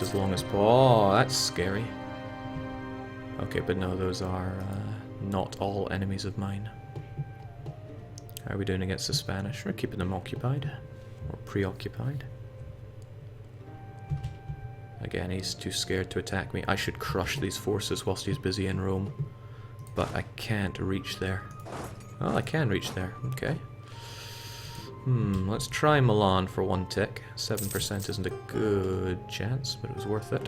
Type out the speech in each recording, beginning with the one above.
as long as... Oh, that's scary. Okay, but no, those are not all enemies of mine. How are we doing against the Spanish? We're keeping them occupied. Or preoccupied. Again, he's too scared to attack me. I should crush these forces whilst he's busy in Rome. But I can't reach there. Well, I can reach there. Okay. Let's try Milan for one tick. 7% isn't a good chance, but it was worth it.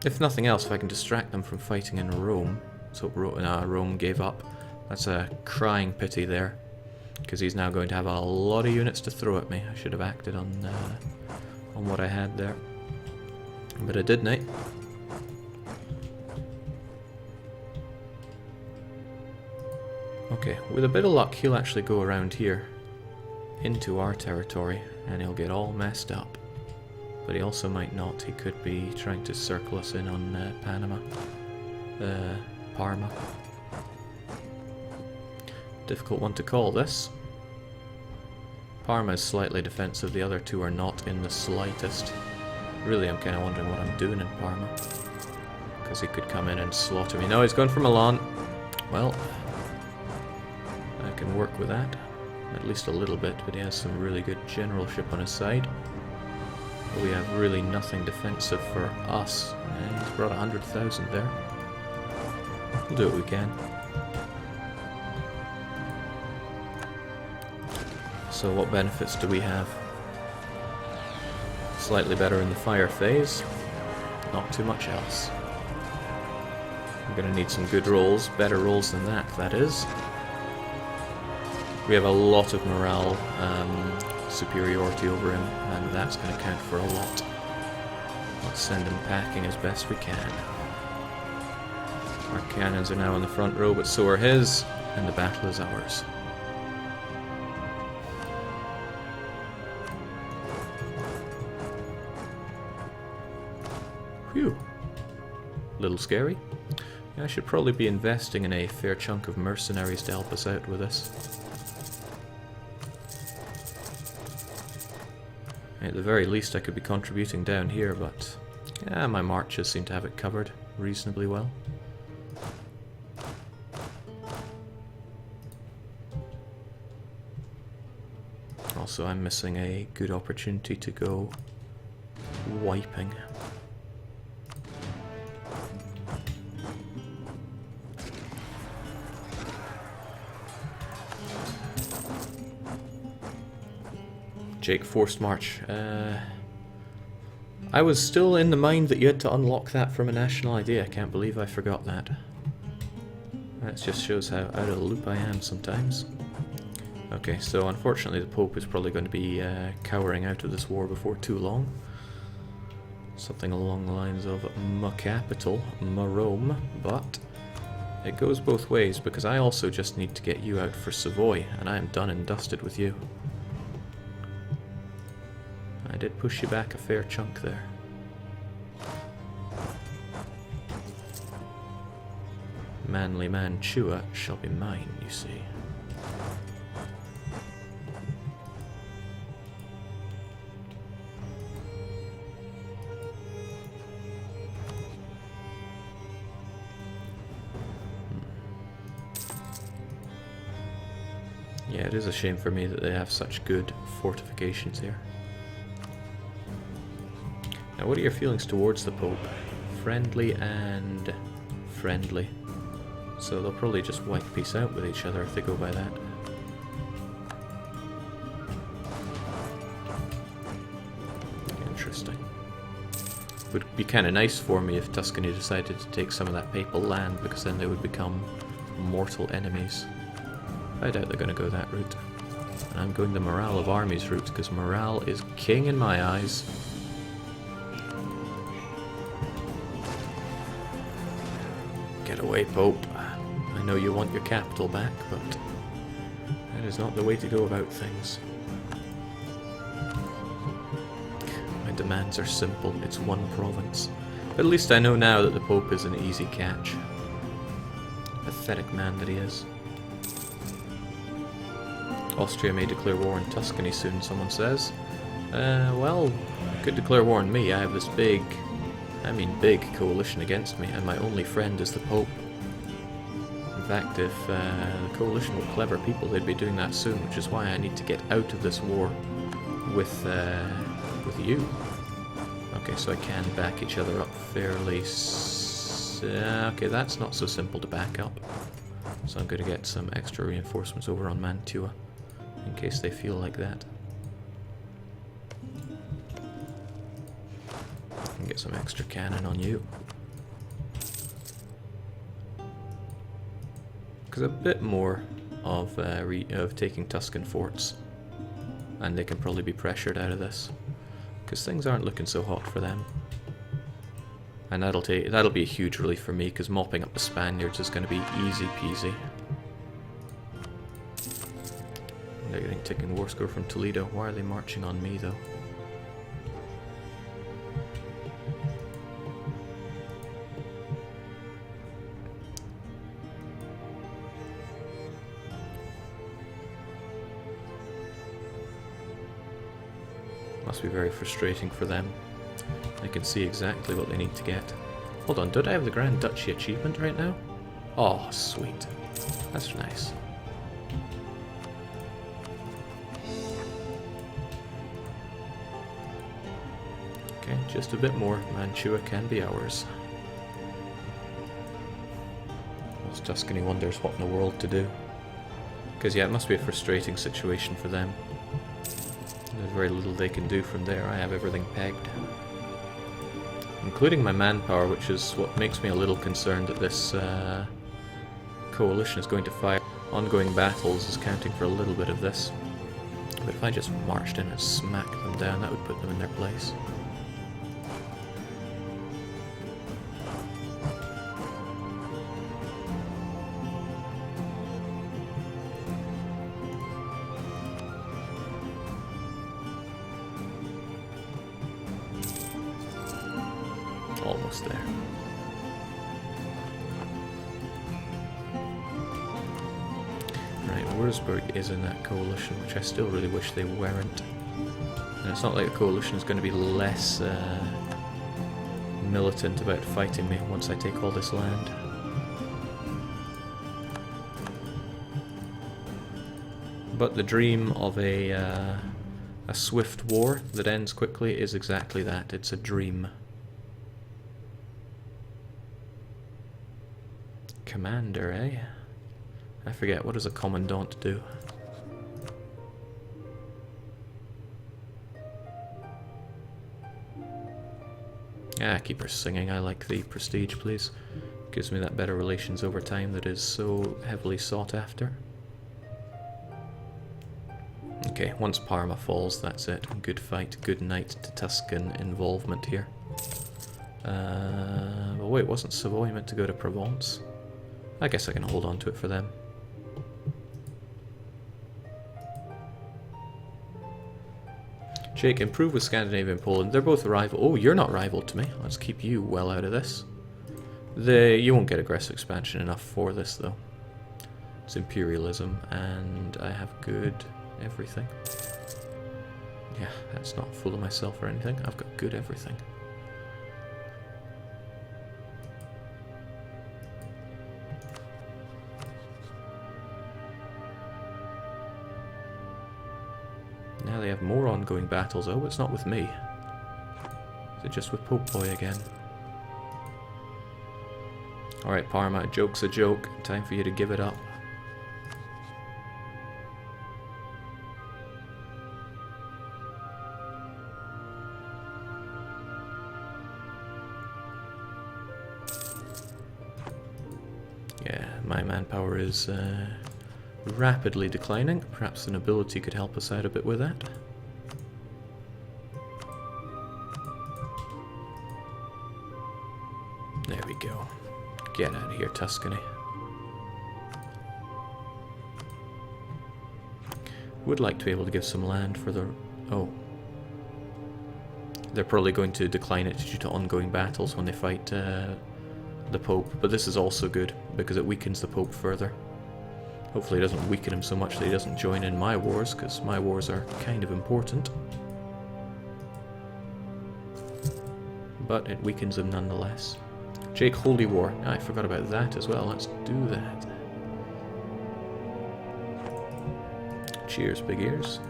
If nothing else, if I can distract them from fighting in Rome. So Rome gave up. That's a crying pity there. Because he's now going to have a lot of units to throw at me. I should have acted on what I had there. But I didn't. Okay, with a bit of luck, he'll actually go around here into our territory, and he'll get all messed up. But he also might not. He could be trying to circle us in on Parma. Difficult one to call, this. Parma is slightly defensive, the other two are not in the slightest. Really, I'm kind of wondering what I'm doing in Parma. Because he could come in and slaughter me. No, he's going for Milan. Well, I can work with that. At least a little bit, but he has some really good generalship on his side. But we have really nothing defensive for us. And he's brought 100,000 there. We'll do what we can. So what benefits do we have? Slightly better in the fire phase. Not too much else. I'm going to need some good rolls. Better rolls than that, that is. We have a lot of morale superiority over him, and that's going to count for a lot. Let's send him packing as best we can. Our cannons are now in the front row, but so are his, and the battle is ours. Phew. Little scary. Yeah, I should probably be investing in a fair chunk of mercenaries to help us out with this. At the very least I could be contributing down here, but yeah, my marches seem to have it covered reasonably well. Also, I'm missing a good opportunity to go wiping. Jake, forced march. I was still in the mind that you had to unlock that from a national ID. I can't believe I forgot that. That just shows how out of the loop I am sometimes. Okay, so unfortunately the Pope is probably going to be cowering out of this war before too long. Something along the lines of my capital, my Rome, but it goes both ways because I also just need to get you out for Savoy, and I am done and dusted with you. I did push you back a fair chunk there. Manly Mantua shall be mine, you see. Yeah, it is a shame for me that they have such good fortifications here. Now, what are your feelings towards the Pope? Friendly and friendly. So they'll probably just wipe peace out with each other if they go by that. Interesting. Would be kind of nice for me if Tuscany decided to take some of that papal land, because then they would become mortal enemies. I doubt they're going to go that route. And I'm going the morale of armies route, because morale is king in my eyes. Get away, Pope. I know you want your capital back, but that is not the way to go about things. My demands are simple. It's one province. But at least I know now that the Pope is an easy catch. Pathetic man that he is. Austria may declare war on Tuscany soon, someone says. Well, I could declare war on me. I have this big coalition against me, and my only friend is the Pope. In fact, if the coalition were clever people, they'd be doing that soon, which is why I need to get out of this war with you. Okay, so I can back each other up fairly... okay, that's not so simple to back up. So I'm going to get some extra reinforcements over on Mantua, in case they feel like that. And get some extra cannon on you. Because a bit more of taking Tuscan forts, and they can probably be pressured out of this. Because things aren't looking so hot for them. And that'll be a huge relief for me, because mopping up the Spaniards is going to be easy peasy. They're getting ticking war score from Toledo. Why are they marching on me though? Must be very frustrating for them. I can see exactly what they need to get. Hold on, don't I have the Grand Duchy achievement right now? Oh, sweet. That's nice. Okay, just a bit more. Mantua can be ours. Whilst Tuscany wonders what in the world to do. Because yeah, it must be a frustrating situation for them. There's very little they can do from there. I have everything pegged. Including my manpower, which is what makes me a little concerned that this coalition is going to fire. Ongoing battles is counting for a little bit of this. But if I just marched in and smacked them down, that would put them in their place. Almost there. Right, Würzburg is in that coalition, which I still really wish they weren't. And it's not like the coalition is going to be less militant about fighting me once I take all this land. But the dream of a swift war that ends quickly is exactly that. It's a dream. Commander, eh? I forget, what does a commandant do? Ah, keep her singing. I like the prestige, please. Gives me that better relations over time that is so heavily sought after. Okay, once Parma falls, that's it. Good fight, good night to Tuscan involvement here. But wait, wasn't Savoy meant to go to Provence? I guess I can hold on to it for them. Jake, improve with Scandinavia and Poland. They're both rival. Oh, you're not rival to me. Let's keep you well out of this. You won't get aggressive expansion enough for this, though. It's imperialism, and I have good everything. Yeah, that's not full of myself or anything. I've got good everything. Now they have more ongoing battles. Oh, it's not with me. Is it just with Pope Boy again? Alright, Parma, a joke's a joke. Time for you to give it up. Yeah, my manpower is rapidly declining. Perhaps the nobility could help us out a bit with that. There we go. Get out of here, Tuscany. Would like to be able to give some land for the... Oh. They're probably going to decline it due to ongoing battles when they fight the Pope. But this is also good, because it weakens the Pope further. Hopefully it doesn't weaken him so much that he doesn't join in my wars, because my wars are kind of important. but it weakens them nonetheless. Jake Holy War. I forgot about that as well. Let's do that. Cheers, big ears.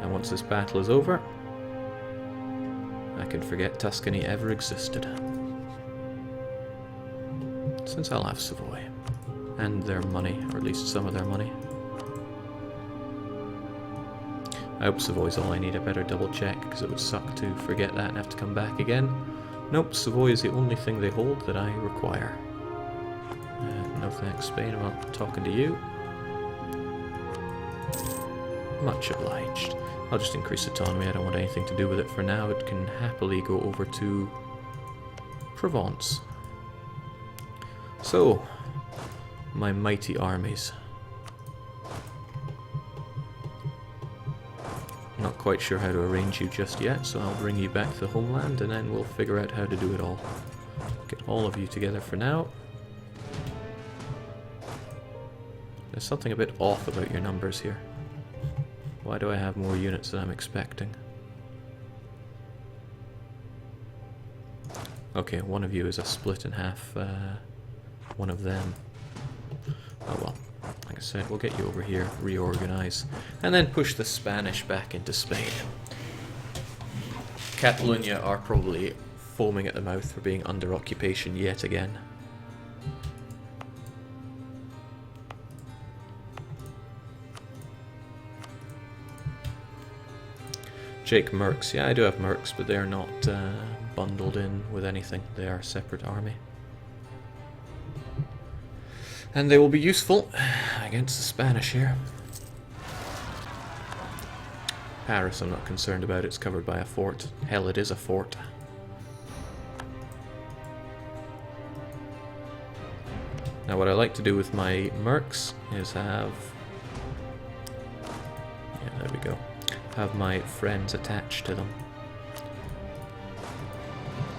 And once this battle is over, I can forget Tuscany ever existed. Since I'll have Savoy. And their money, or at least some of their money. I hope Savoy's all I need. I better double check, because it would suck to forget that and have to come back again. Nope, Savoy is the only thing they hold that I require. No thanks, Spain, I'm not talking to you. Much obliged. I'll just increase autonomy, I don't want anything to do with it for now. It can happily go over to Provence. So, my mighty armies. Not quite sure how to arrange you just yet, so I'll bring you back to the homeland and then we'll figure out how to do it all. Get all of you together for now. There's something a bit off about your numbers here. Why do I have more units than I'm expecting? Okay, one of you is a split in half, one of them. Oh well. Like I said, we'll get you over here, reorganize, and then push the Spanish back into Spain. Catalonia are probably foaming at the mouth for being under occupation yet again. Jake Mercs. Yeah, I do have Mercs, but they're not bundled in with anything. They are a separate army. And they will be useful against the Spanish here. Paris I'm not concerned about, it's covered by a fort. Hell, it is a fort. Now what I like to do with my Mercs is have... yeah, there we go. Have my friends attached to them.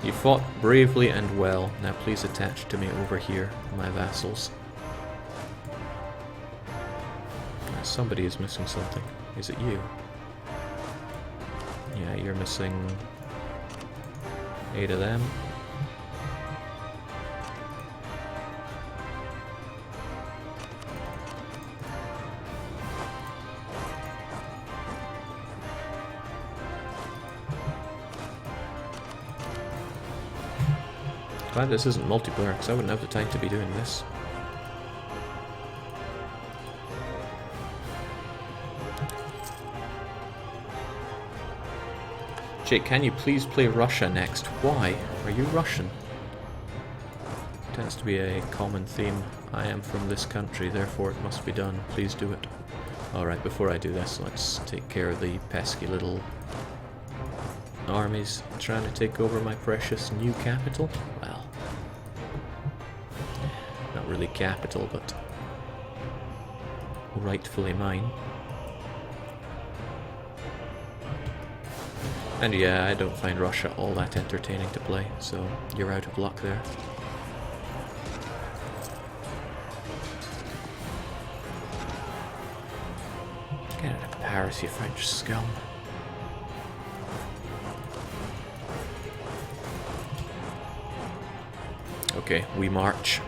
You fought bravely and well, now please attach to me over here, my vassals. Somebody is missing something. Is it you? Yeah, you're missing 8 of them. Glad this isn't multiplayer, because I wouldn't have the time to be doing this. Jake, can you please play Russia next? Why? Are you Russian? Tends to be a common theme. I am from this country, therefore it must be done. Please do it. Alright, before I do this, let's take care of the pesky little armies trying to take over my precious new capital. Well, not really capital, but rightfully mine. And yeah, I don't find Russia all that entertaining to play, so you're out of luck there. Get out of Paris, you French scum. Okay, we march.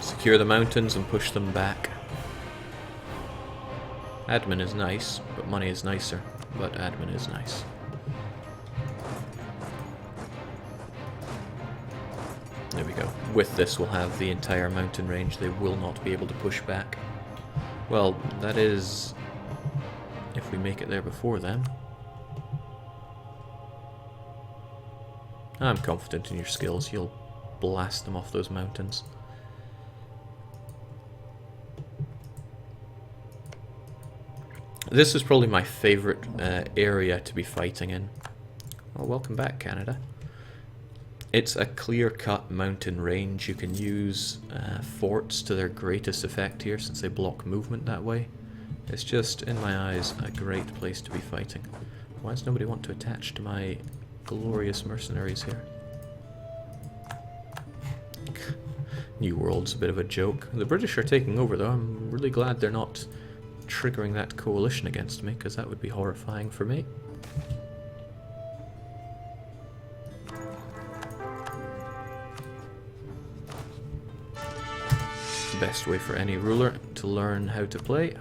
Secure the mountains and push them back. Admin is nice, but money is nicer. But admin is nice. There we go. With this we'll have the entire mountain range. They will not be able to push back. Well, that is if we make it there before them. I'm confident in your skills. You'll blast them off those mountains. This is probably my favourite area to be fighting in. Oh, welcome back, Canada. It's a clear-cut mountain range. You can use forts to their greatest effect here, since they block movement that way. It's just, in my eyes, a great place to be fighting. Why does nobody want to attach to my glorious mercenaries here? New World's a bit of a joke. The British are taking over, though. I'm really glad they're not triggering that coalition against me, because that would be horrifying for me. the best way for any ruler to learn how to play.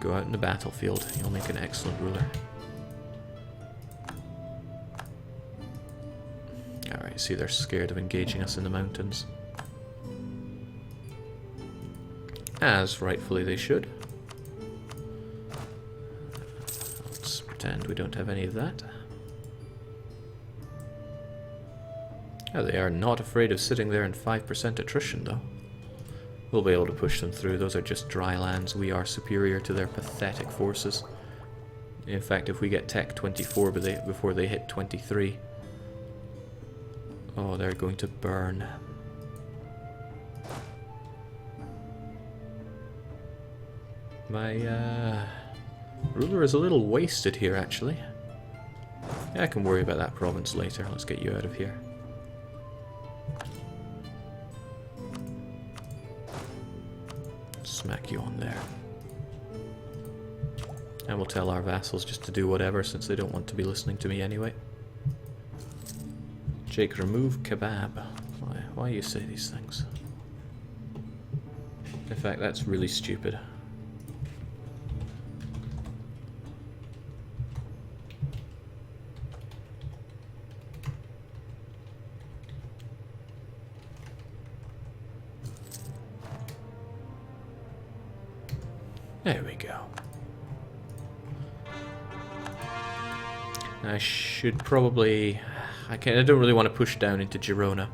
Go out in the battlefield. You'll make an excellent ruler. Alright, see, they're scared of engaging us in the mountains. As rightfully they should. Let's pretend we don't have any of that. Oh, they are not afraid of sitting there in 5% attrition, though. We'll be able to push them through. Those are just dry lands. We are superior to their pathetic forces. In fact, if we get Tech 24 before they hit 23... Oh, they're going to burn. My ruler is a little wasted here, actually. Yeah, I can worry about that province later. Let's get you out of here. Smack you on there. And we'll tell our vassals just to do whatever, since they don't want to be listening to me anyway. Jake, remove kebab. Why you say these things? In fact, that's really stupid. There we go. I should probably... I don't really want to push down into Girona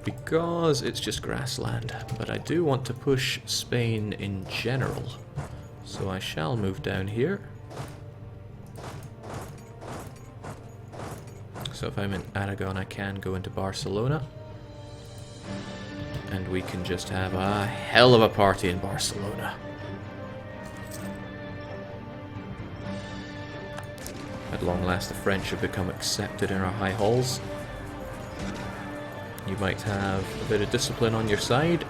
because it's just grassland, but I do want to push Spain in general. So I shall move down here. So if I'm in Aragon, I can go into Barcelona. And we can just have a hell of a party in Barcelona. At long last, the French have become accepted in our high halls. You might have a bit of discipline on your side,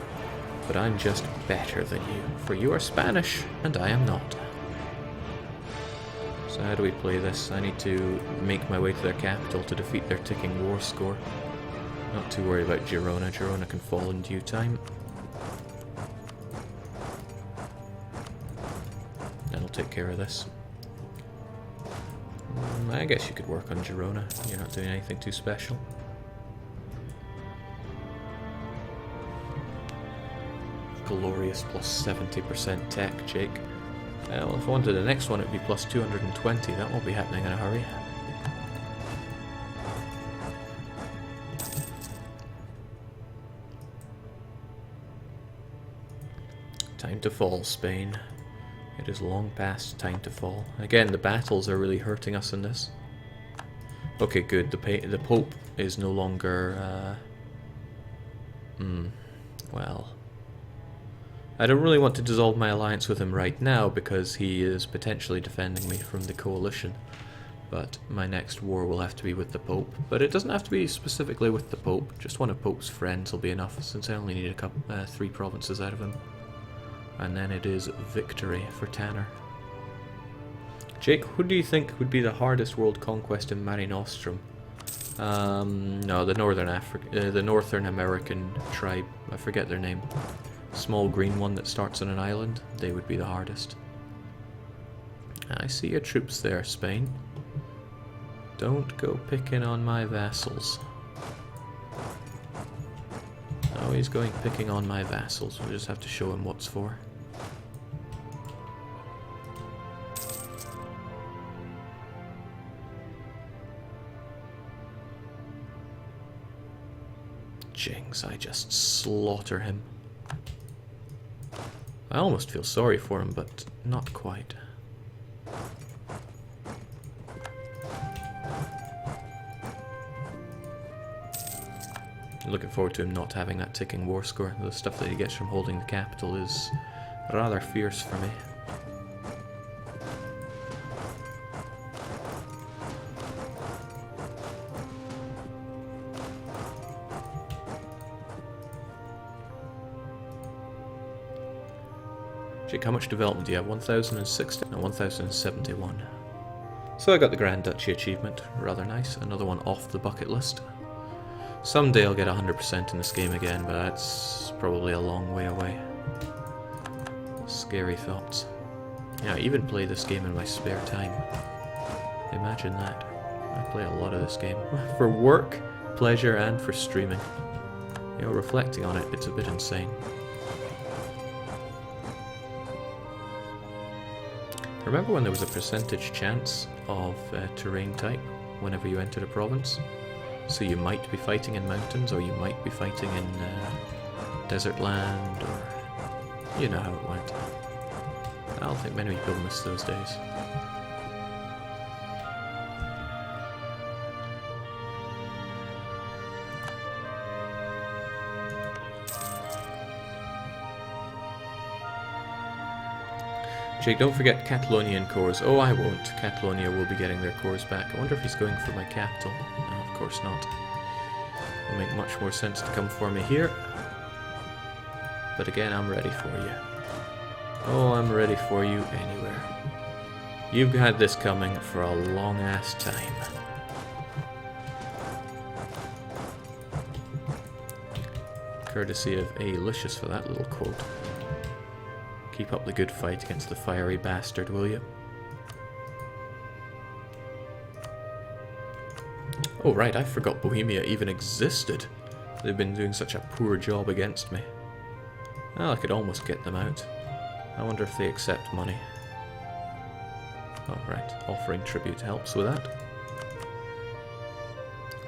but I'm just better than you, for you are Spanish, and I am not. So how do we play this? I need to make my way to their capital to defeat their ticking war score. Not too worried about Girona. Girona can fall in due time. That'll take care of this. I guess you could work on Girona. You're not doing anything too special. Glorious plus 70% tech, Jake. Well, if I wanted the next one, it'd be plus 220. That won't be happening in a hurry. Time to fall, Spain. It is long past time to fall. Again, the battles are really hurting us in this. Okay, good. The Pope is no longer... well... I don't really want to dissolve my alliance with him right now because he is potentially defending me from the coalition. But my next war will have to be with the Pope. But it doesn't have to be specifically with the Pope. Just one of Pope's friends will be enough, since I only need 3 provinces out of him. And then it is victory for Tanner. Jake, who do you think would be the hardest world conquest in Mare Nostrum? No, the Northern American tribe. I forget their name. Small green one that starts on an island. They would be the hardest. I see your troops there, Spain. Don't go picking on my vassals. Oh, he's going picking on my vassals. We'll just have to show him what's for. Jinx, I just slaughter him. I almost feel sorry for him, but not quite. Looking forward to him not having that ticking war score. The stuff that he gets from holding the capital is rather fierce for me. Jake, how much development do you have? 1060 and 1071. So I got the Grand Duchy achievement. Rather nice. Another one off the bucket list. Someday I'll get 100% in this game again, but that's probably a long way away. Scary thoughts. Yeah, I even play this game in my spare time. Imagine that. I play a lot of this game. For work, pleasure, and for streaming. You know, reflecting on it, it's a bit insane. Remember when there was a percentage chance of terrain type whenever you entered a province? So you might be fighting in mountains, or you might be fighting in desert land, or... you know how it went. I don't think many people miss those days. Jake, don't forget Catalonian cores. Oh, I won't. Catalonia will be getting their cores back. I wonder if he's going for my capital. No, of course not. It'll make much more sense to come for me here. But again, I'm ready for you. Oh, I'm ready for you anywhere. You've had this coming for a long-ass time. Courtesy of Alicious for that little quote. Keep up the good fight against the fiery bastard, will you? Oh right, I forgot Bohemia even existed. They've been doing such a poor job against me. Well, I could almost get them out. I wonder if they accept money. Oh right, offering tribute helps with that.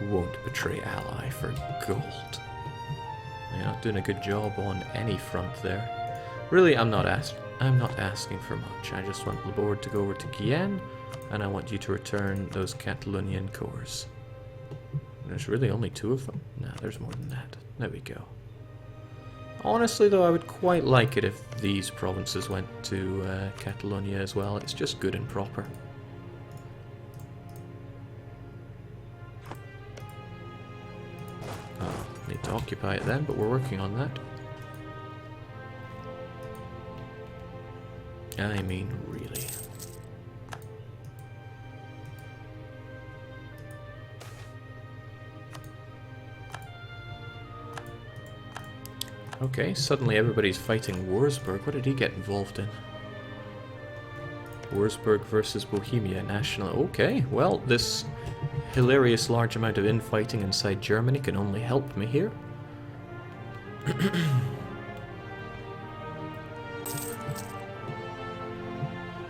Won't betray ally for gold. You're not doing a good job on any front there. Really, I'm not asking for much. I just want the board to go over to Guyenne, and I want you to return those Catalonian cores. There's really only 2 of them. No, there's more than that. There we go. Honestly, though, I would quite like it if these provinces went to Catalonia as well. It's just good and proper. Oh, need to occupy it then, but we're working on that. I mean, really. Okay, suddenly everybody's fighting Wurzburg. What did he get involved in? Wurzburg versus Bohemia, national... Okay, well, this hilarious large amount of infighting inside Germany can only help me here.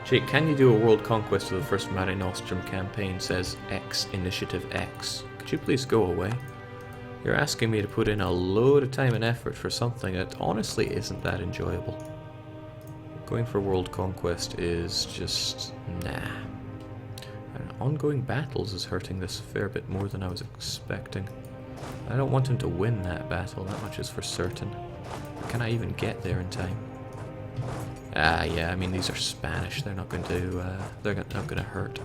Jake, can you do a world conquest of the first Mare Nostrum campaign, says X Initiative X. Could you please go away? You're asking me to put in a load of time and effort for something that honestly isn't that enjoyable. Going for world conquest is just... nah. And ongoing battles is hurting this a fair bit more than I was expecting. I don't want him to win that battle, that much is for certain. Can I even get there in time? Ah, yeah, I mean, these are Spanish. They're not going to, they're not going to hurt.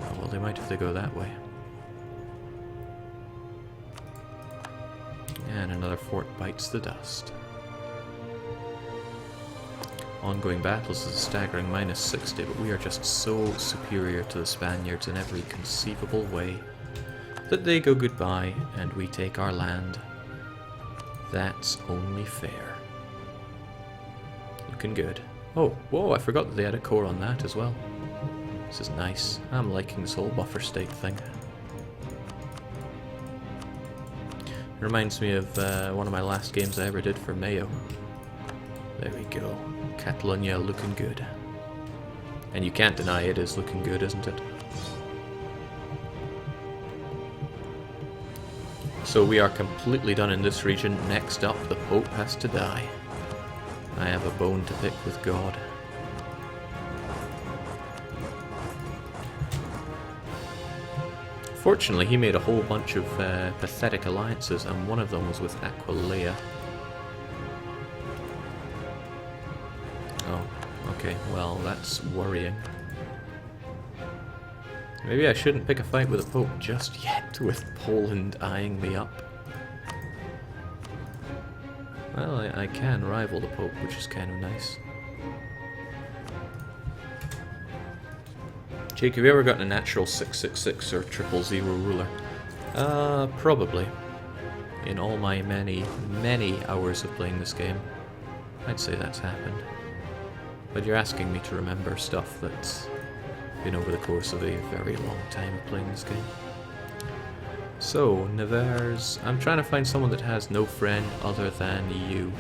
Oh, well, they might if they go that way. And another fort bites the dust. Ongoing battles is a staggering -60, but we are just so superior to the Spaniards in every conceivable way that they go goodbye and we take our land. That's only fair. Looking good. Oh, whoa, I forgot that they had a core on that as well. This is nice. I'm liking this whole buffer state thing. It reminds me of one of my last games I ever did for Mayo. There we go. Catalonia looking good. And you can't deny it is looking good, isn't it? So we are completely done in this region. Next up, the Pope has to die. I have a bone to pick with God. Fortunately, he made a whole bunch of pathetic alliances, and one of them was with Aquileia. Oh, okay, well, that's worrying. Maybe I shouldn't pick a fight with the Pope just yet, with Poland eyeing me up. Well, I can rival the Pope, which is kind of nice. Jake, have you ever gotten a natural 666 or 000 ruler? Probably. In all my many hours of playing this game, I'd say that's happened. But you're asking me to remember stuff that's been over the course of a very long time of playing this game. So, Nevers, I'm trying to find someone that has no friend other than you.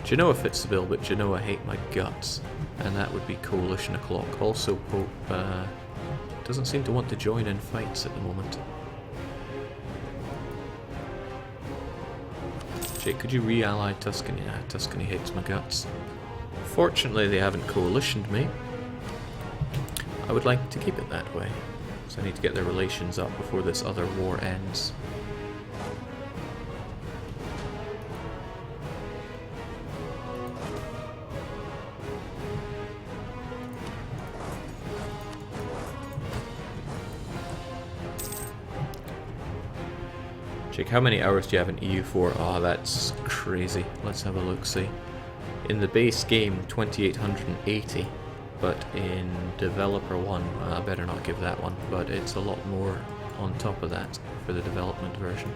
Genoa fits the bill, but Genoa hate my guts, and that would be Coalition o'clock. Also, Pope doesn't seem to want to join in fights at the moment. Jake, could you re-ally Tuscany? Yeah, Tuscany hates my guts. Fortunately, they haven't coalitioned me. I would like to keep it that way, so I need to get their relations up before this other war ends. Jake, how many hours do you have in EU4? Oh, that's crazy. Let's have a look-see. In the base game, 2880. But in Developer 1, I better not give that one, but it's a lot more on top of that for the development version.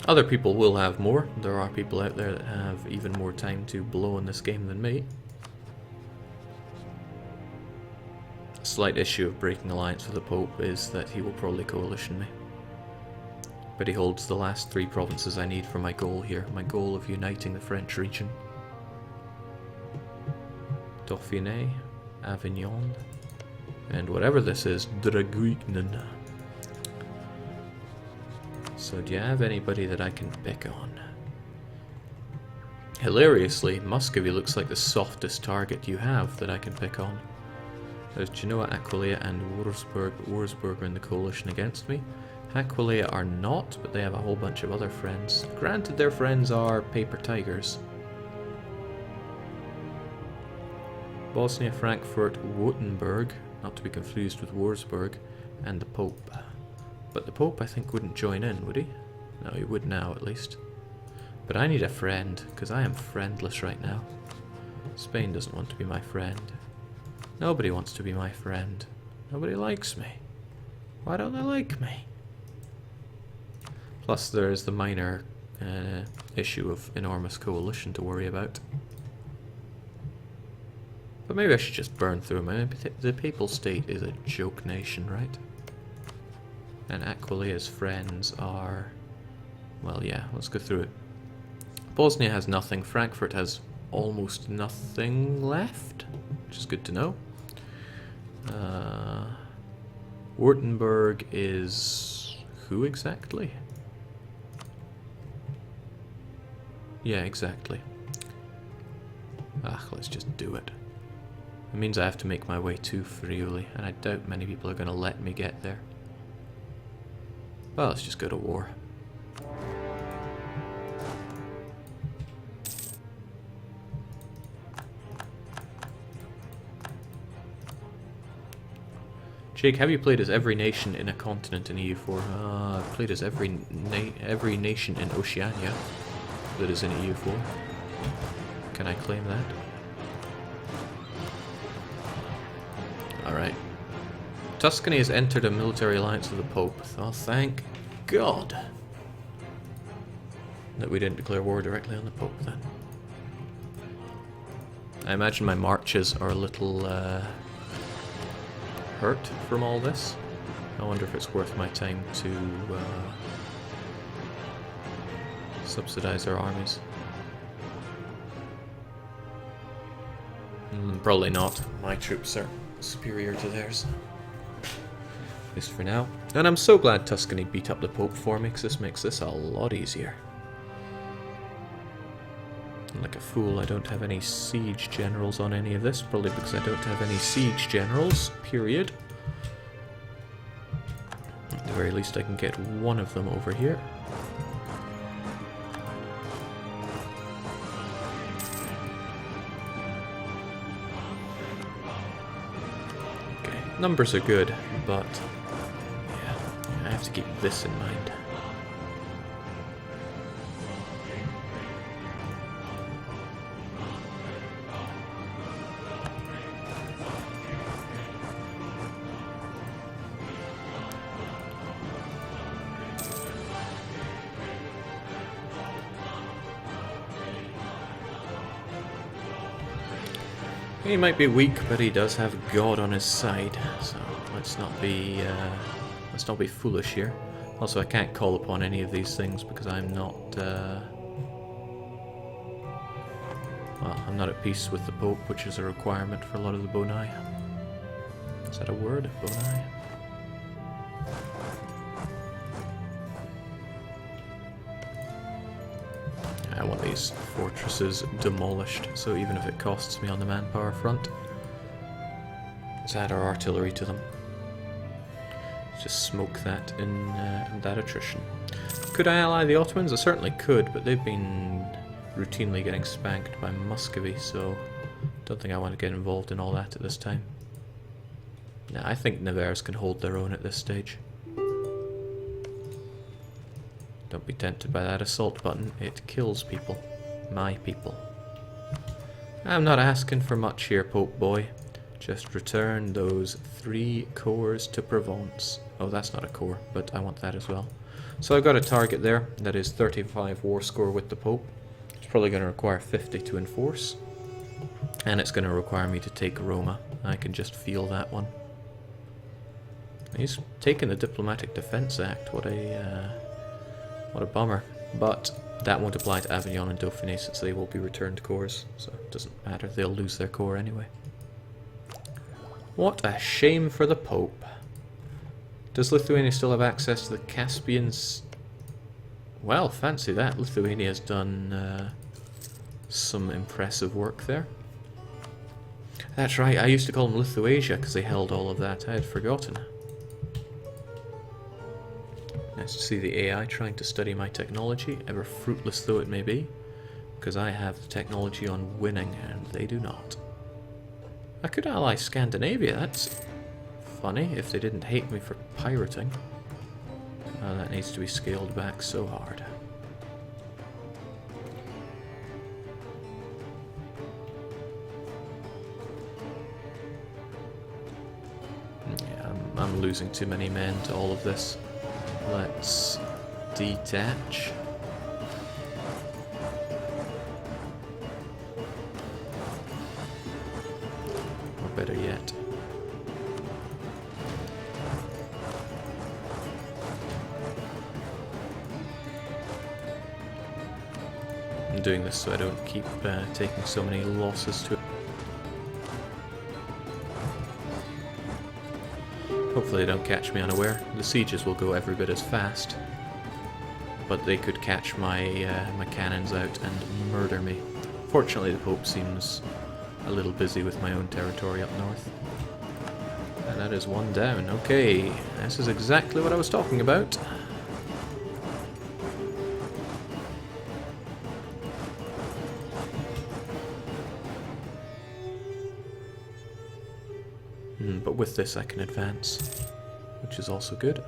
Other people will have more. There are people out there that have even more time to blow in this game than me. A slight issue of breaking alliance with the Pope is that he will probably coalition me. But he holds the last 3 provinces I need for my goal here, my goal of uniting the French region. Dauphiné, Avignon, and whatever this is, Draguignan. So do you have anybody that I can pick on? Hilariously, Muscovy looks like the softest target you have that I can pick on. There's Genoa, Aquileia, and Wurzburg. Wurzburg are in the coalition against me. Aquileia are not, but they have a whole bunch of other friends. Granted, their friends are paper tigers. Bosnia, Frankfurt, Württemberg, not to be confused with Wurzburg, and the Pope. But the Pope, I think, wouldn't join in, would he? No, he would now, at least. But I need a friend, because I am friendless right now. Spain doesn't want to be my friend. Nobody wants to be my friend. Nobody likes me. Why don't they like me? Plus there's the minor issue of enormous coalition to worry about. But maybe I should just burn through them. The Papal State is a joke nation, right? And Aquileia's friends are... well, yeah, let's go through it. Bosnia has nothing. Frankfurt has almost nothing left, which is good to know. Württemberg is... who exactly? Yeah, exactly. Let's just do it. It means I have to make my way to Friuli, and I doubt many people are going to let me get there. Well, let's just go to war. Jake, have you played as every nation in a continent in EU4? I've played as every nation in Oceania that is in EU4. Can I claim that? Alright. Tuscany has entered a military alliance with the Pope. Oh, thank God that we didn't declare war directly on the Pope then. I imagine my marches are a little hurt from all this. I wonder if it's worth my time to subsidize our armies. Probably not. My troops are superior to theirs. At least for now. And I'm so glad Tuscany beat up the Pope for me, because this makes this a lot easier. And like a fool, I don't have any siege generals on any of this, probably because I don't have any siege generals, period. At the very least I can get one of them over here. Okay, numbers are good, but yeah, I have to keep this in mind. He might be weak, but he does have God on his side, so let's not be foolish here. Also, I can't call upon any of these things because I'm not, well, I'm not at peace with the Pope, which is a requirement for a lot of the Bonai. Is that a word? Bonai? I want these fortresses demolished, so even if it costs me on the manpower front, let's add our artillery to them. Let's just smoke that in that attrition. Could I ally the Ottomans? I certainly could, but they've been routinely getting spanked by Muscovy, so don't think I want to get involved in all that at this time. Nah, I think Nevers can hold their own at this stage. Don't be tempted by that assault button, it kills people. My people. I'm not asking for much here, Pope boy. Just return those 3 cores to Provence. Oh, that's not a core, but I want that as well. So I've got a target there, that is 35 war score with the Pope. It's probably going to require 50 to enforce. And it's going to require me to take Roma. I can just feel that one. He's taken the Diplomatic Defense Act, what a bummer. But that won't apply to Avignon and Dauphiné since they will be returned cores, so it doesn't matter, they'll lose their core anyway. What a shame for the Pope. Does Lithuania still have access to the Caspian? Well, fancy that. Lithuania has done some impressive work there. That's right, I used to call them Lithuasia because they held all of that. I had forgotten. Nice to see the AI trying to study my technology, ever fruitless though it may be, because I have the technology on winning and they do not. I could ally Scandinavia, that's funny, if they didn't hate me for pirating. That needs to be scaled back so hard. Yeah, I'm losing too many men to all of this. Let's detach. Or better yet, I'm doing this so I don't keep taking so many losses to it. Hopefully they don't catch me unaware. The sieges will go every bit as fast, but they could catch my my cannons out and murder me. Fortunately, the Pope seems a little busy with my own territory up north. And that is one down. Okay, this is exactly what I was talking about. But with this I can advance, which is also good.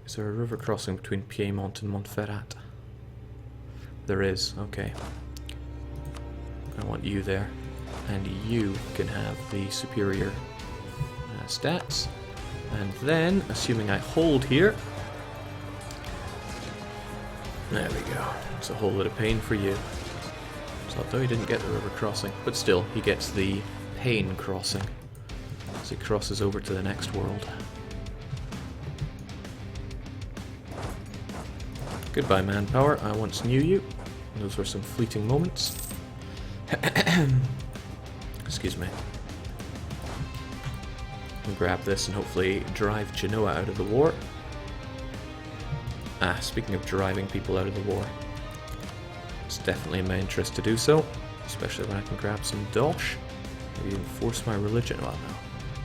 Is there a river crossing between Piedmont and Montferrat? There is, okay. I want you there, and you can have the superior stats. And then, assuming I hold here, there we go. It's a whole lot of pain for you. So although he didn't get the river crossing, but still, he gets the pain crossing as he crosses over to the next world. Goodbye, manpower. I once knew you. Those were some fleeting moments. Excuse me. I'll grab this and hopefully drive Genoa out of the war. Ah, speaking of driving people out of the war, it's definitely in my interest to do so, especially when I can grab some dosh, maybe even force my religion. Well, no.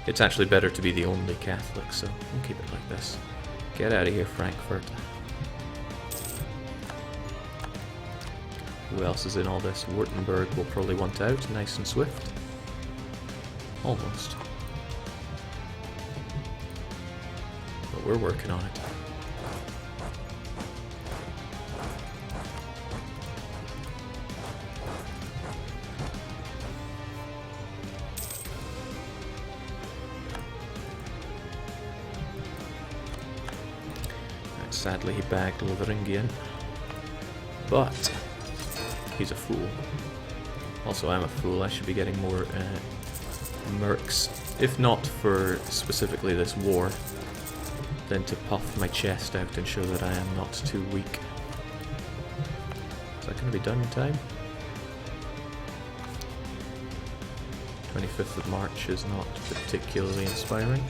It's actually better to be the only Catholic, so we'll keep it like this. Get out of here, Frankfurt. Who else is in all this? Württemberg will probably want out, nice and swift. Almost. But we're working on it. Sadly, he bagged Lothringian. But he's a fool. Also, I'm a fool. I should be getting more mercs, if not for specifically this war, then to puff my chest out and show that I am not too weak. Is that going to be done in time? 25th of March is not particularly inspiring.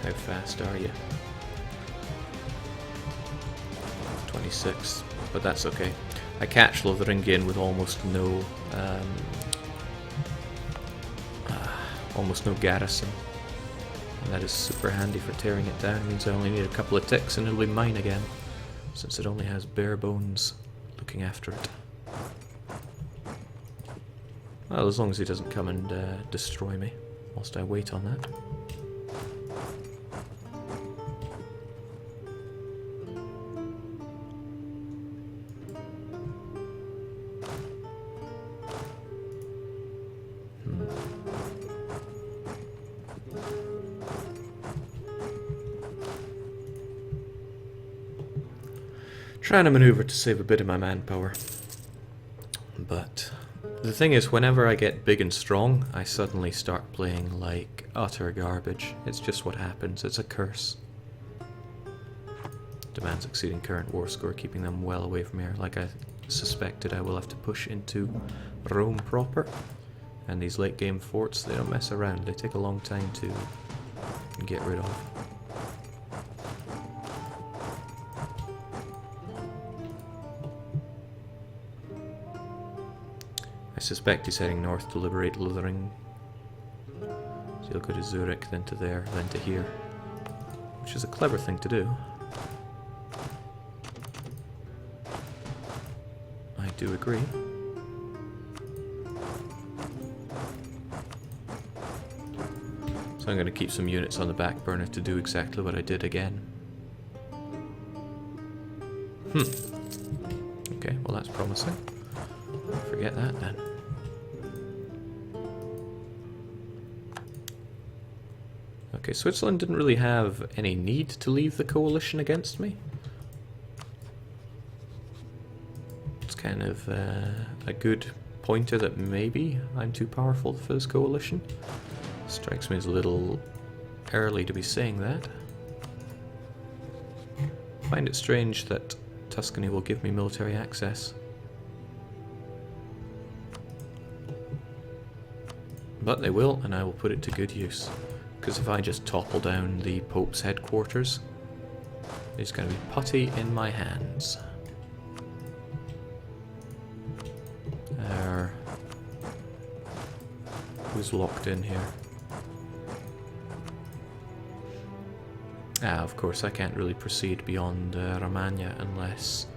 How fast are you? 26, but that's okay. I catch Lothringian with almost no garrison. And that is super handy for tearing it down. It means I only need a couple of ticks and it'll be mine again, since it only has bare bones looking after it. Well, as long as he doesn't come and destroy me whilst I wait on that. Trying to maneuver to save a bit of my manpower. But the thing is, whenever I get big and strong, I suddenly start playing like utter garbage. It's just what happens. It's a curse. Demands exceeding current war score, keeping them well away from here. Like I suspected, I will have to push into Rome proper. And these late game forts, they don't mess around. They take a long time to get rid of. I suspect he's heading north to liberate Lothringen. So he'll go to Zurich, then to there, then to here. Which is a clever thing to do. I do agree. So I'm going to keep some units on the back burner to do exactly what I did again. Okay, well that's promising. Forget that then. Okay, Switzerland didn't really have any need to leave the coalition against me. It's kind of a good pointer that maybe I'm too powerful for this coalition. Strikes me as a little early to be saying that. I find it strange that Tuscany will give me military access. But they will, and I will put it to good use. Because if I just topple down the Pope's headquarters, it's going to be putty in my hands. Who's locked in here? Ah, of course, I can't really proceed beyond Romagna unless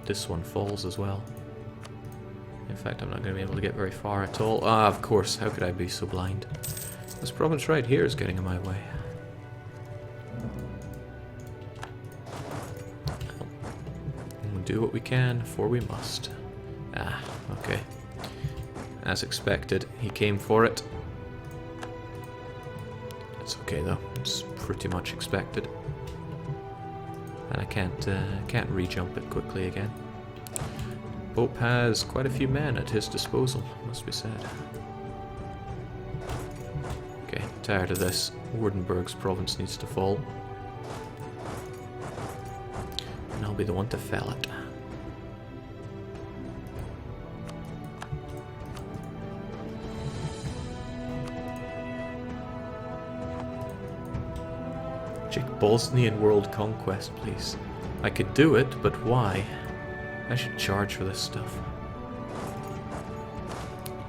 this one falls as well. In fact, I'm not going to be able to get very far at all. Ah, of course, how could I be so blind? This province right here is getting in my way. We'll do what we can, for we must. Ah, okay. As expected, he came for it. It's okay though, it's pretty much expected. And I can't re-jump it quickly again. Pope has quite a few men at his disposal, must be said. Okay, tired of this. Wurttemberg's province needs to fall. And I'll be the one to fell it. Bosnian world conquest, please. I could do it, but why? I should charge for this stuff.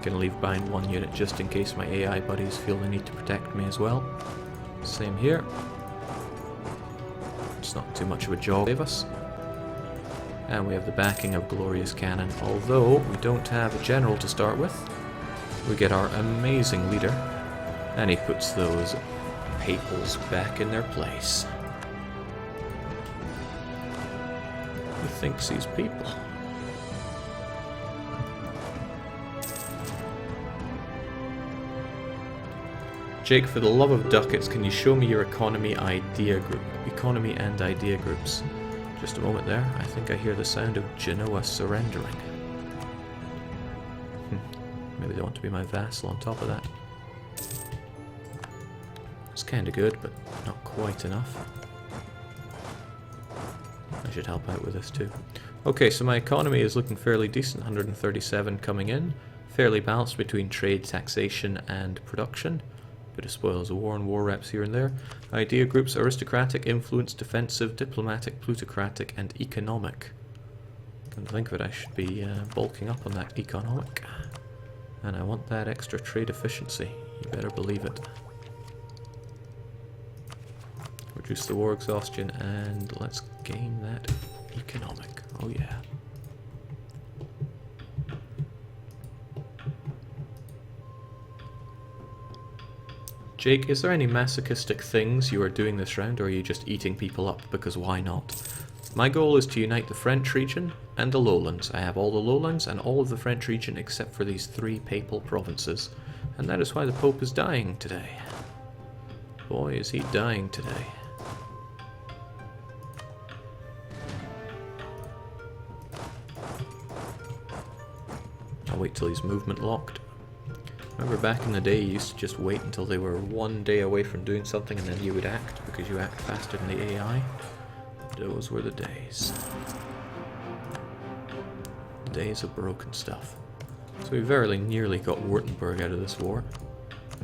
Gonna leave behind one unit just in case my AI buddies feel the need to protect me as well. Same here. It's not too much of a job to save us. And we have the backing of Glorious Cannon. Although we don't have a general to start with, we get our amazing leader, and he puts those Papals back in their place. He thinks he's people. Jake, for the love of ducats, can you show me your economy idea group? Economy and idea groups. Just a moment there. I think I hear the sound of Genoa surrendering. Maybe they want to be my vassal on top of that. It's kinda good, but not quite enough. I should help out with this too. Okay, so my economy is looking fairly decent. 137 coming in. Fairly balanced between trade, taxation, and production. Bit of spoils of war and war reps here and there. Idea groups: aristocratic, influence, defensive, diplomatic, plutocratic, and economic. Come to think of it, I should be bulking up on that economic. And I want that extra trade efficiency. You better believe it. Reduce the war exhaustion, and let's gain that economic. Oh yeah. Jake, is there any masochistic things you are doing this round, or are you just eating people up because why not? My goal is to unite the French region and the lowlands. I have all the lowlands and all of the French region except for these 3 papal provinces. And that is why the Pope is dying today. Boy, is he dying today. I'll wait till he's movement locked. Remember back in the day you used to just wait until they were 1 day away from doing something and then you would act because you act faster than the AI? Those were the days. Days of broken stuff. So we very nearly got Württemberg out of this war,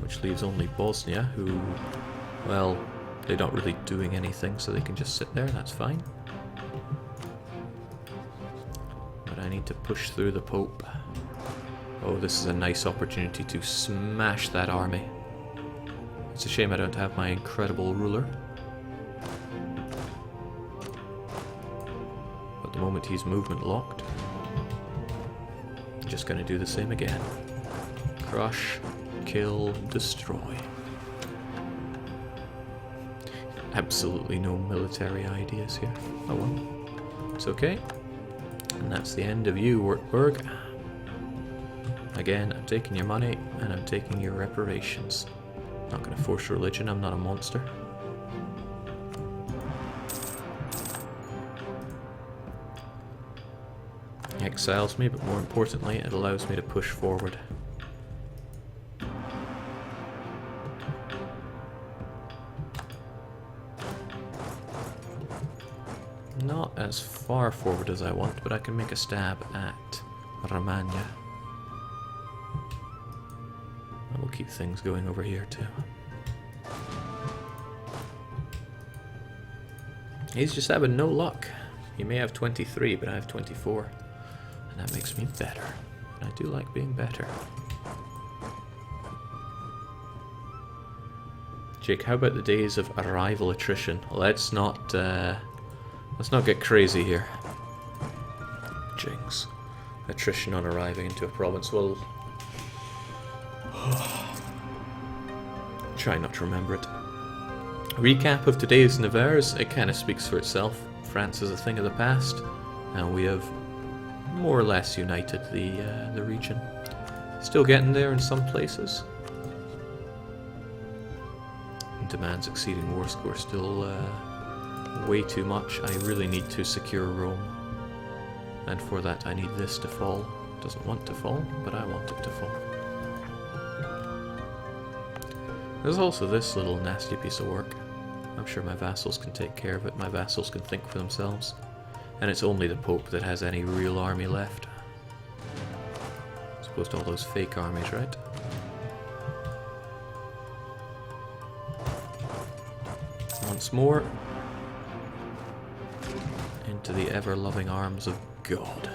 which leaves only Bosnia, who, well, they're not really doing anything, so they can just sit there, that's fine. But I need to push through the Pope. Oh, this is a nice opportunity to smash that army. It's a shame I don't have my incredible ruler. But the moment he's movement locked, I'm just going to do the same again. Crush, kill, destroy. Absolutely no military ideas here. Oh well. It's okay. And that's the end of you, Württemberg. Again, I'm taking your money, and I'm taking your reparations. Not going to force religion, I'm not a monster. It exiles me, but more importantly, it allows me to push forward. Not as far forward as I want, but I can make a stab at Romagna. We'll keep things going over here too. He's just having no luck. He may have 23, but I have 24. And that makes me better. And I do like being better. Jake, how about the days of arrival attrition? Let's not get crazy here. Jinx. Attrition on arriving into a province. Well, try not to remember it. Recap of today's Nevers. It kind of speaks for itself. France is a thing of the past, and we have more or less united the region. Still getting there in some places. Demands exceeding war score still way too much. I really need to secure Rome, and for that I need this to fall. Doesn't want to fall, but I want it to fall. There's also this little nasty piece of work. I'm sure my vassals can take care of it. My vassals can think for themselves. And it's only the Pope that has any real army left. As opposed to all those fake armies, right? Once more, into the ever-loving arms of God.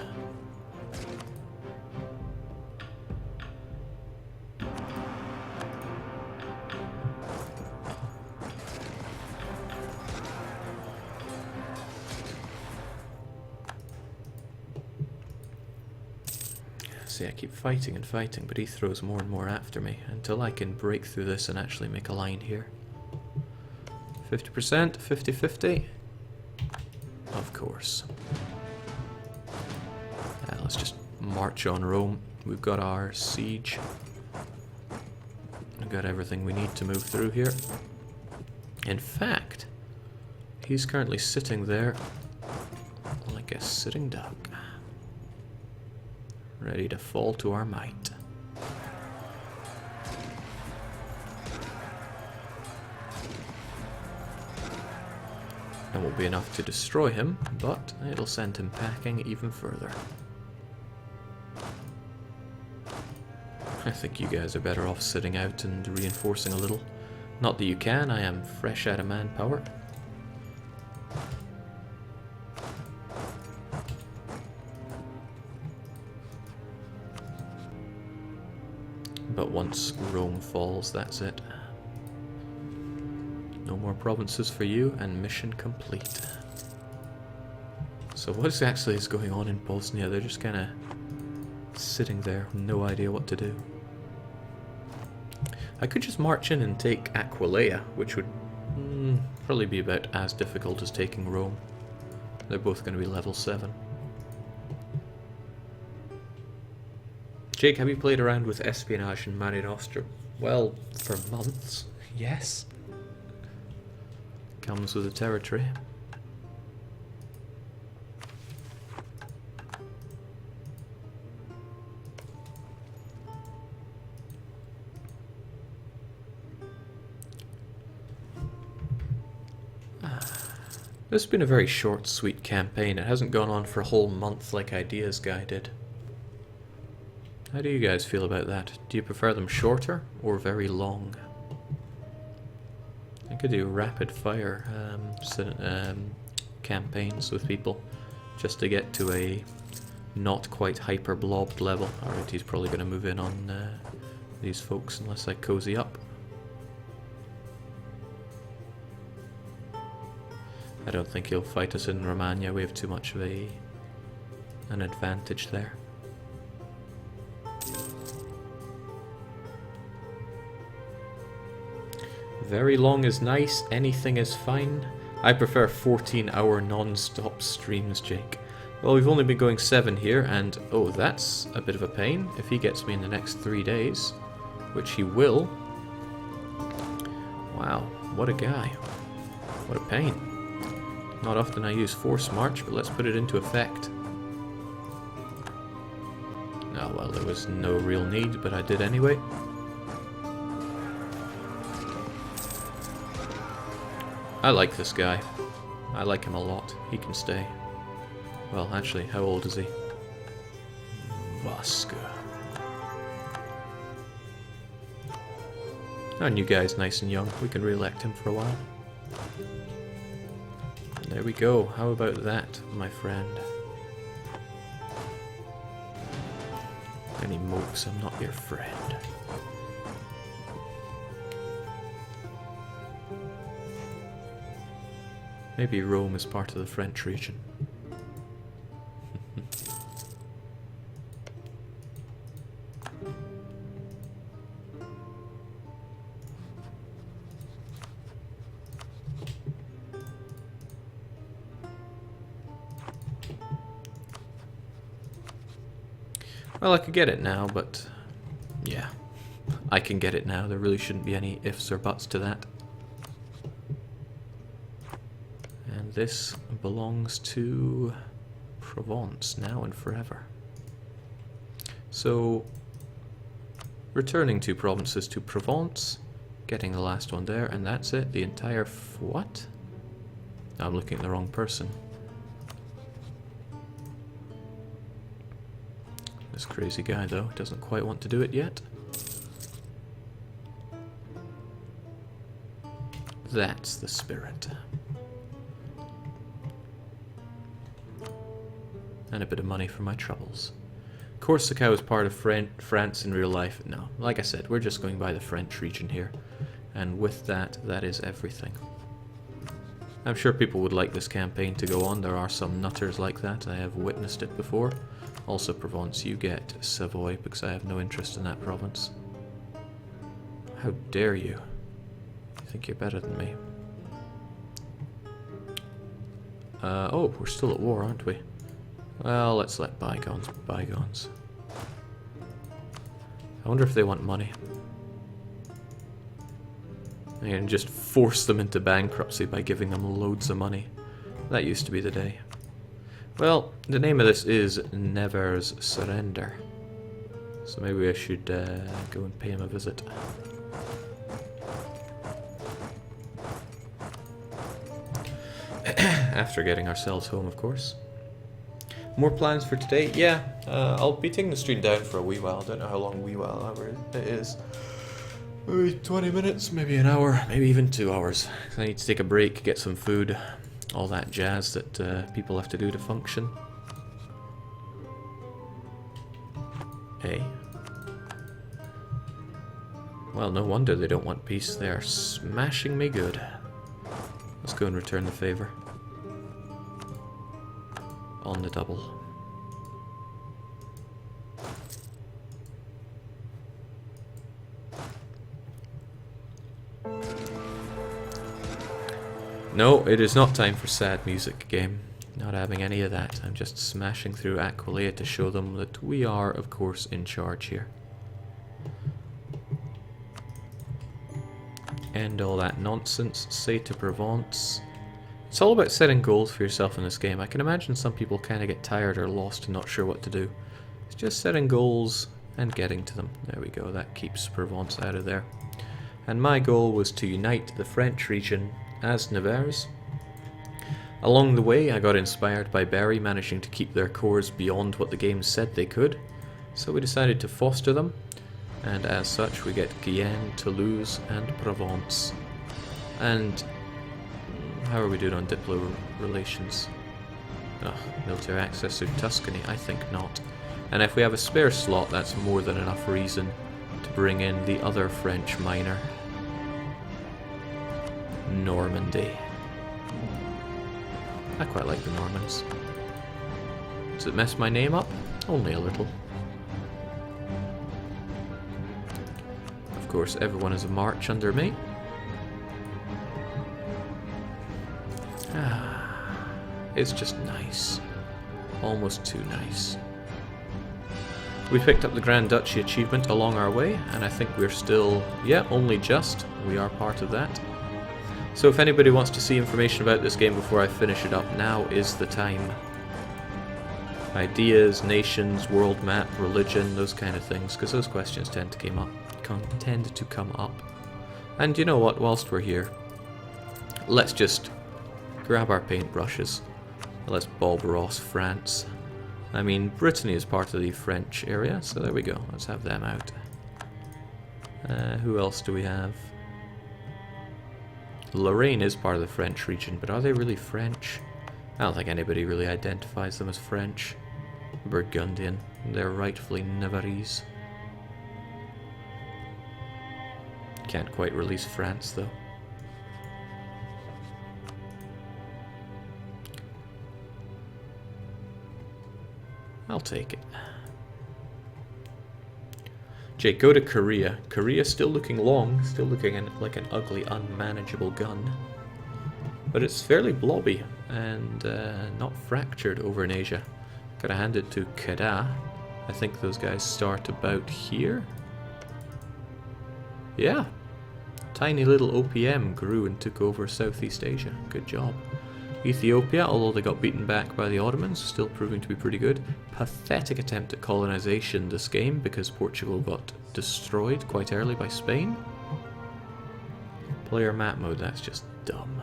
See, I keep fighting and fighting, but he throws more and more after me until I can break through this and actually make a line here. 50%, 50-50? Of course. Let's just march on Rome. We've got our siege. I've got everything we need to move through here. In fact, he's currently sitting there like a sitting duck, ready to fall to our might. It won't be enough to destroy him, but it'll send him packing even further. I think you guys are better off sitting out and reinforcing a little. Not that you can, I am fresh out of manpower. But once Rome falls, that's it. No more provinces for you, and mission complete. So what exactly is going on in Bosnia? They're just kind of sitting there, no idea what to do. I could just march in and take Aquileia, which would probably be about as difficult as taking Rome. They're both going to be level 7. Jake, have you played around with espionage in Mare Nostrum? Well, for months, yes. Comes with the territory. This has been a very short, sweet campaign. It hasn't gone on for a whole month like Ideas Guy did. How do you guys feel about that? Do you prefer them shorter or very long? I could do rapid fire campaigns with people just to get to a not quite hyper blobbed level. Alright, he's probably going to move in on these folks unless I cozy up. I don't think he'll fight us in Romagna. We have too much of an advantage there. Very long is nice, anything is fine. I prefer 14-hour non-stop streams, Jake. Well, we've only been going 7 here, and oh, that's a bit of a pain. If he gets me in the next 3 days, which he will. Wow, what a guy. What a pain. Not often I use Force March, but let's put it into effect. Oh, well, there was no real need, but I did anyway. I like this guy. I like him a lot. He can stay. Well, actually, how old is he? Vasca. Our new guy's nice and young. We can re-elect him for a while. There we go. How about that, my friend? Any mopes, I'm not your friend. Maybe Rome is part of the French region. Well, I could get it now, but yeah, I can get it now. There really shouldn't be any ifs or buts to that. And this belongs to Provence now and forever. So, returning 2 provinces to Provence, getting the last one there, and that's it. The entire what? I'm looking at the wrong person. This crazy guy, though, doesn't quite want to do it yet. That's the spirit. And a bit of money for my troubles. Corsica is part of France in real life. No, like I said, we're just going by the French region here. And with that, that is everything. I'm sure people would like this campaign to go on. There are some nutters like that. I have witnessed it before. Also, Provence, you get Savoy, because I have no interest in that province. How dare you? You think you're better than me? Oh, we're still at war, aren't we? Well, let's let bygones be bygones. I wonder if they want money. And just force them into bankruptcy by giving them loads of money. That used to be the day. Well, the name of this is Never's Surrender. So maybe I should go and pay him a visit. After getting ourselves home, of course. More plans for today? Yeah, I'll be taking the stream down for a wee while. I don't know how long wee while it is. Maybe 20 minutes, maybe an hour, maybe even 2 hours. I need to take a break, get some food, all that jazz that people have to do to function. Hey. Well, no wonder they don't want peace. They are smashing me good. Let's go and return the favor. On the double. No, it is not time for sad music, game. Not having any of that. I'm just smashing through Aquileia to show them that we are, of course, in charge here. End all that nonsense. Say to Provence. It's all about setting goals for yourself in this game. I can imagine some people kind of get tired or lost and not sure what to do. It's just setting goals and getting to them. There we go. That keeps Provence out of there. And my goal was to unite the French region as Nevers. Along the way, I got inspired by Berry managing to keep their cores beyond what the game said they could, so we decided to foster them, and as such we get Guyenne, Toulouse, and Provence. And how are we doing on Diplo relations? Military access to Tuscany? I think not. And if we have a spare slot, that's more than enough reason to bring in the other French minor. Normandy. I quite like the Normans. Does it mess my name up? Only a little. Of course, everyone is a march under me. It's just nice. Almost too nice. We picked up the Grand Duchy achievement along our way, and I think we're still, only just. We are part of that. So if anybody wants to see information about this game before I finish it up, now is the time. Ideas, nations, world map, religion, those kind of things, because those questions tend to come up. And you know what, whilst we're here, let's just grab our paintbrushes. Let's Bob Ross France. I mean, Brittany is part of the French area, so there we go. Let's have them out. Who else do we have? Lorraine is part of the French region, but are they really French? I don't think anybody really identifies them as French. Burgundian. They're rightfully Navarrese. Can't quite release France, though. I'll take it. Jake, go to Korea. Korea's still looking long, still looking like an ugly, unmanageable gun. But it's fairly blobby and not fractured over in Asia. Gotta hand it to Kedah. I think those guys start about here. Yeah. Tiny little OPM grew and took over Southeast Asia. Good job. Ethiopia, although they got beaten back by the Ottomans, still proving to be pretty good. Pathetic attempt at colonization this game because Portugal got destroyed quite early by Spain. Player map mode, that's just dumb.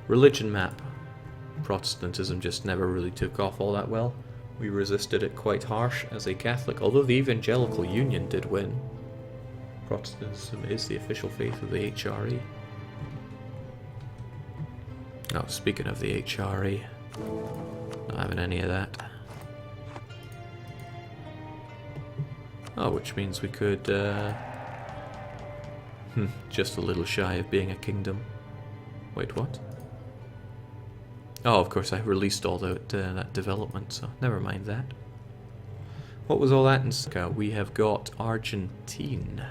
Religion map. Protestantism just never really took off all that well. We resisted it quite harsh as a Catholic, although the Evangelical Union did win. Protestantism is the official faith of the HRE. Oh, speaking of the HRE, not having any of that. Oh, which means we could, just a little shy of being a kingdom. Wait, what? Oh, of course, I released all that development, so never mind that. What was all that in Saka? We have got Argentine.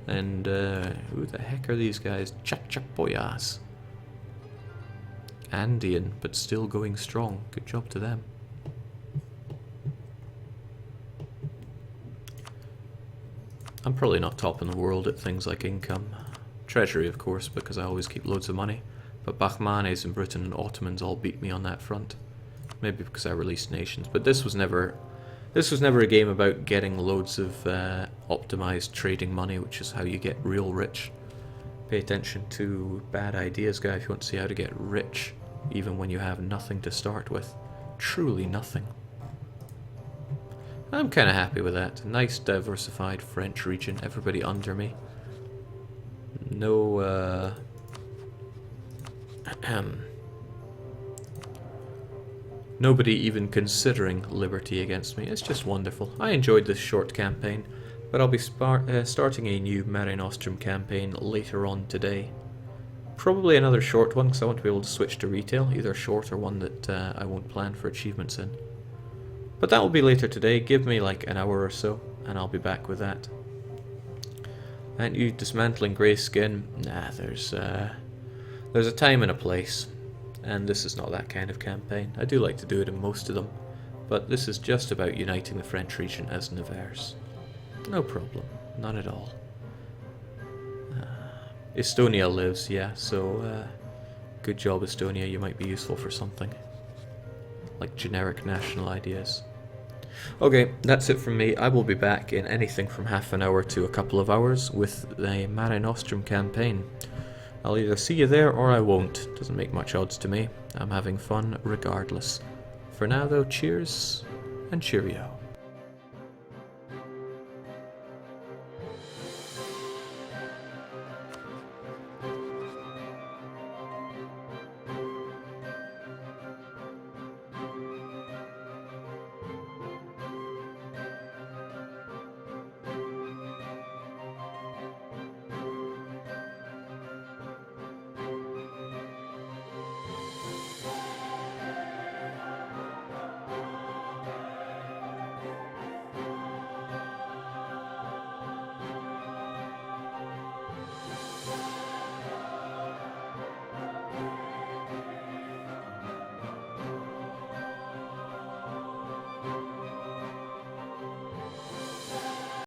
And, who the heck are these guys? Chachapoyas. Andean, but still going strong. Good job to them. I'm probably not top in the world at things like income. treasury, of course, because I always keep loads of money. But Bahmanes in Britain and Ottomans all beat me on that front. Maybe because I released nations, but this was never a game about getting loads of optimized trading money, which is how you get real rich. Pay attention to bad ideas, guy, if you want to see how to get rich, even when you have nothing to start with. Truly nothing. I'm kind of happy with that. Nice diversified French region, everybody under me. No, nobody even considering liberty against me. It's just wonderful. I enjoyed this short campaign, but I'll be starting a new Mare Nostrum campaign later on today. Probably another short one, because I want to be able to switch to retail, either short or one that I won't plan for achievements in. But that will be later today. Give me like an hour or so, and I'll be back with that. And you dismantling Greyskin? Nah, there's a time and a place. And this is not that kind of campaign. I do like to do it in most of them, but this is just about uniting the French region as Nevers. No problem, not at all. Estonia lives, yeah, so good job Estonia, you might be useful for something. Like generic national ideas. Okay, that's it from me. I will be back in anything from half an hour to a couple of hours with the Mare Nostrum campaign. I'll either see you there or I won't. Doesn't make much odds to me. I'm having fun regardless. For now though, cheers and cheerio.